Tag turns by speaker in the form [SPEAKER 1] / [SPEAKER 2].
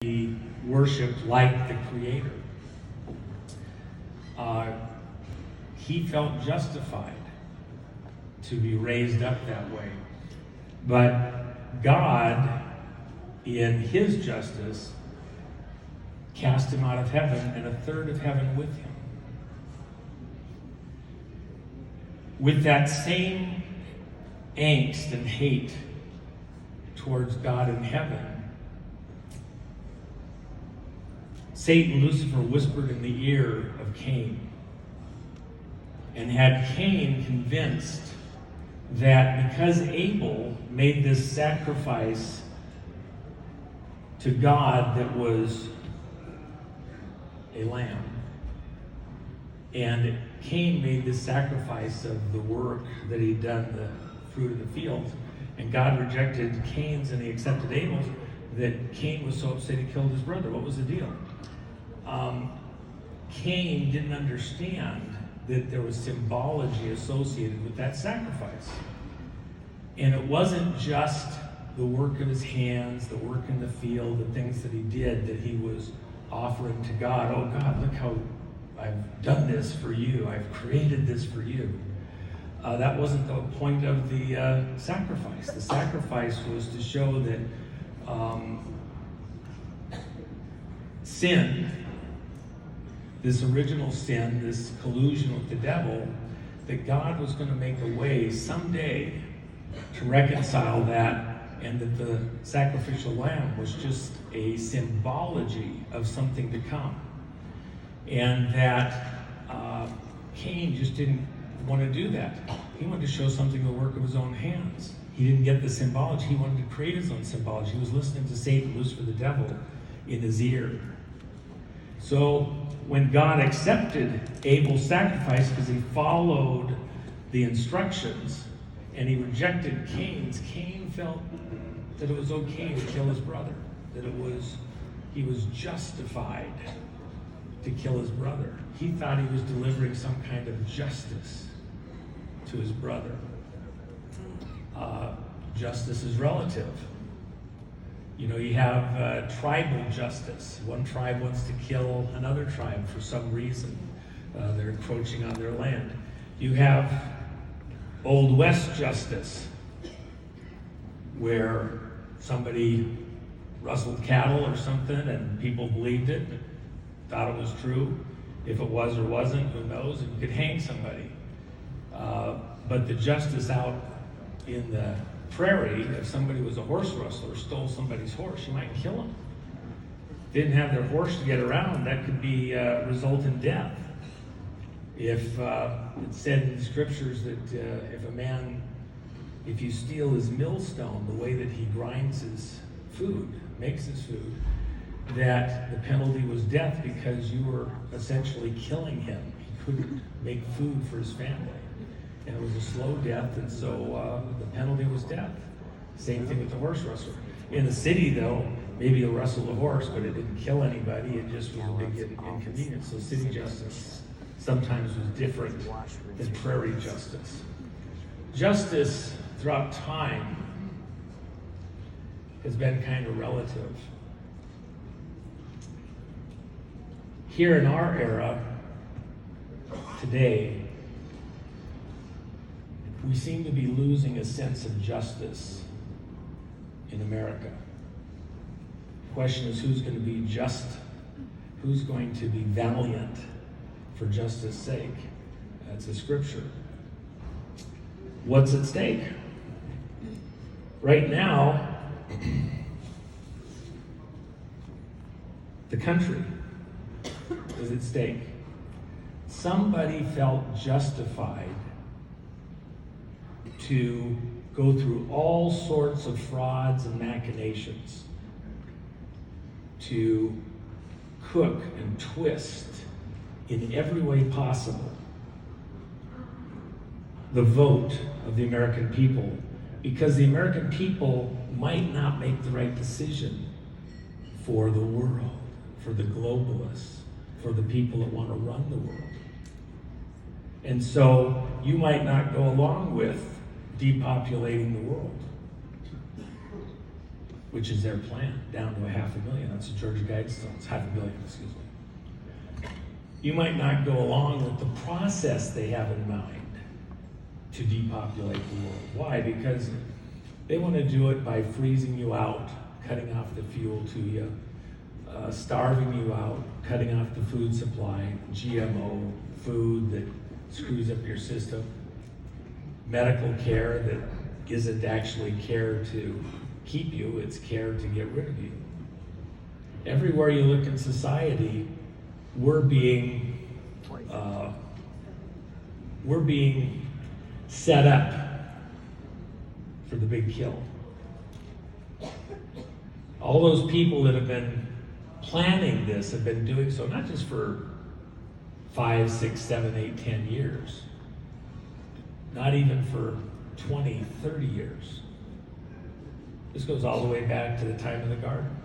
[SPEAKER 1] be worshipped like the Creator. He felt justified to be raised up that way. But God, in his justice, cast him out of heaven and a third of heaven with him. With that same angst and hate towards God in heaven, Satan, Lucifer, whispered in the ear of Cain and had Cain convinced that because Abel made this sacrifice to God that was a lamb, and Cain made this sacrifice of the work that he'd done, the fruit of the field, and God rejected Cain's and he accepted Abel's, that Cain was so upset he killed his brother. What was the deal? Cain didn't understand that there was symbology associated with that sacrifice. And it wasn't just the work of his hands, the work in the field, the things that he did that he was offering to God. Oh God, look how I've done this for you. I've created this for you. That wasn't the point of the sacrifice. The sacrifice was to show that sin, this original sin, this collusion with the devil, that God was going to make a way someday to reconcile that, and that the sacrificial lamb was just a symbology of something to come. And that Cain just didn't want to do that. He wanted to show something the work of his own hands. He didn't get the symbology. He wanted to create his own symbology. He was listening to Satan, Lucifer, the devil, in his ear. So when God accepted Abel's sacrifice because he followed the instructions and he rejected Cain's, Cain felt that it was okay to kill his brother, that he was justified to kill his brother. He thought he was delivering some kind of justice to his brother. Justice is relative. You know, you have tribal justice. One tribe wants to kill another tribe for some reason. They're encroaching on their land. You have Old West justice, where somebody rustled cattle or something and people believed it, thought it was true. If it was or wasn't, who knows? And you could hang somebody. But the justice out in the prairie, if somebody was a horse rustler, stole somebody's horse, you might kill them. Didn't have their horse to get around, that could be result in death. If it said in the scriptures that if you steal his millstone, the way that he grinds his food, makes his food, that the penalty was death because you were essentially killing him. He couldn't make food for his family. And it was a slow death, and so the penalty was death. Same thing with the horse rustler. In the city, though, maybe you'll rustle a horse, but it didn't kill anybody. It just was a big inconvenience. So city justice sometimes was different than prairie justice. Justice throughout time has been kind of relative. Here in our era, today, we seem to be losing a sense of justice in America. The question is, who's going to be just? Who's going to be valiant for justice' sake? That's a scripture. What's at stake? Right now, the country is at stake. Somebody felt justified to go through all sorts of frauds and machinations, to cook and twist in every way possible the vote of the American people, because the American people might not make the right decision for the world, for the globalists, for the people that want to run the world. And so you might not go along with depopulating the world. which is their plan, down to 500,000. That's what Georgia Guidestone's, 500,000,000, excuse me. You might not go along with the process they have in mind to depopulate the world. Why? Because they want to do it by freezing you out, cutting off the fuel to you, starving you out, cutting off the food supply, GMO food that screws up your system, medical care that isn't actually care to keep you, it's care to get rid of you. Everywhere you look in society, we're being set up for the big kill. All those people that have been planning this have been doing so not just for 5, 6, 7, 8, 10 years, not even for 20, 30 years. This goes all the way back to the time of the garden.